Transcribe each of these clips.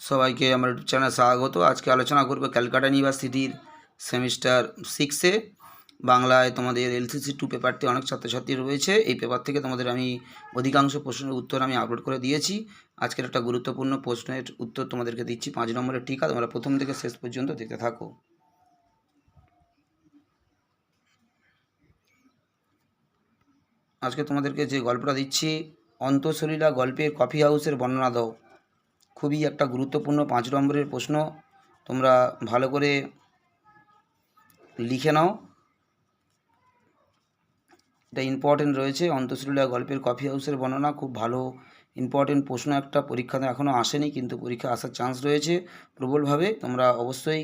সবাইকে আমার ইউটিউব চ্যানেলে স্বাগত। আজকে আলোচনা করব ক্যালকাটা ইউনিভার্সিটির সেমিস্টার 6-এ বাংলায় তোমাদের এলসিসি 2 পেপারটি অনেক ছাত্রছাত্রী রয়েছে। এই পেপার থেকে তোমাদের আমি অধিকাংশ প্রশ্নের উত্তর আমি আপলোড করে দিয়েছি। আজকের একটা গুরুত্বপূর্ণ প্রশ্নের উত্তর তোমাদেরকে দিচ্ছি 5 নম্বরের টিকা। তোমরা প্রথম থেকে শেষ পর্যন্ত দেখতে থাকো। আজকে তোমাদেরকে যে গল্পটা দিচ্ছি, অন্তঃসলীলা গল্পের কফি হাউসের বর্ণনা দাও। খুবই একটা গুরুত্বপূর্ণ 5 নম্বরের প্রশ্ন, তোমরা ভালো করে লিখে নাও। এটা ইম্পর্টেন্ট রয়েছে। অন্তঃসলীলা গল্পের কফি হাউসের বর্ণনা খুব ভালো ইম্পর্টেন্ট প্রশ্ন একটা। পরীক্ষাতে এখনও আসেনি, কিন্তু পরীক্ষা আসার চান্স রয়েছে প্রবলভাবে। তোমরা অবশ্যই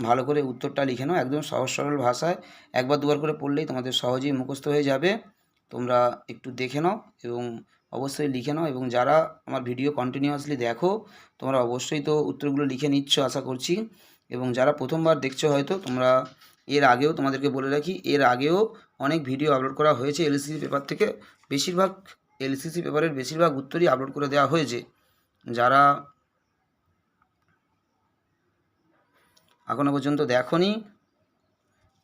ভালো করে উত্তরটা লিখে নাও, একদম সহজ সরল ভাষায়। একবার দুবার করে পড়লেই তোমাদের সহজেই মুখস্থ হয়ে যাবে। তোমরা একটু দেখে নাও এবং অবশ্যই লিখে নাও। এবং যারা আমার ভিডিও কন্টিনিউয়াসলি দেখো, তোমরা অবশ্যই তো উত্তরগুলো লিখে নিচ্ছ আশা করছি। এবং যারা প্রথমবার দেখছো, হয়তো তোমরা এর আগেও, তোমাদেরকে বলে রাখি, এর আগেও অনেক ভিডিও আপলোড করা হয়েছে এলসিসি পেপার থেকে। এলসিসি পেপারের বেশিরভাগ উত্তরই আপলোড করে দেওয়া হয়েছে। যারা এখনও পর্যন্ত দেখোনি,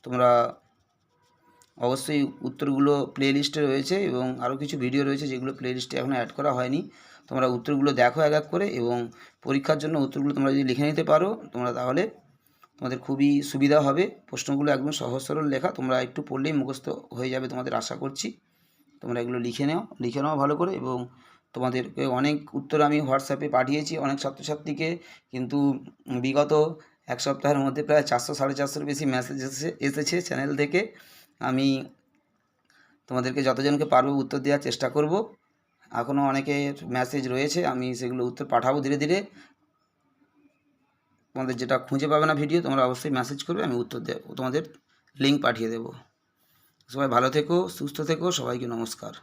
তোমরা অবশ্যই উত্তরগুলো প্লে লিস্টে রয়েছে এবং আরও কিছু ভিডিও রয়েছে যেগুলো প্লে লিস্টে এখনও অ্যাড করা হয়নি। তোমরা উত্তরগুলো দেখো এক এক করে, এবং পরীক্ষার জন্য উত্তরগুলো তোমরা যদি লিখে নিতে পারো, তোমরা তাহলে তোমাদের খুবই সুবিধা হবে। প্রশ্নগুলো একদম সহজ সরল লেখা, তোমরা একটু পড়লেই মুখস্থ হয়ে যাবে তোমাদের, আশা করছি। তোমরা এগুলো লিখে নাও ভালো করে। এবং তোমাদেরকে অনেক উত্তর আমি হোয়াটসঅ্যাপে পাঠিয়েছি অনেক ছাত্রছাত্রীকে, কিন্তু বিগত এক সপ্তাহের মধ্যে প্রায় 400-450 বেশি মেসেজ এসেছে চ্যানেল থেকে। আমি তোমাদেরকে যতজনকে পারবো উত্তর দেওয়ার চেষ্টা করব। এখনও অনেকের মেসেজ রয়েছে, আমি সেগুলো উত্তর পাঠাবো ধীরে ধীরে। তোমাদের যেটা খুঁজে পাবে না ভিডিও, তোমরা অবশ্যই মেসেজ করবে, আমি উত্তর দেবো, তোমাদের লিঙ্ক পাঠিয়ে দেবো। সবাই ভালো থেকো, সুস্থ থেকো, সবাইকে নমস্কার।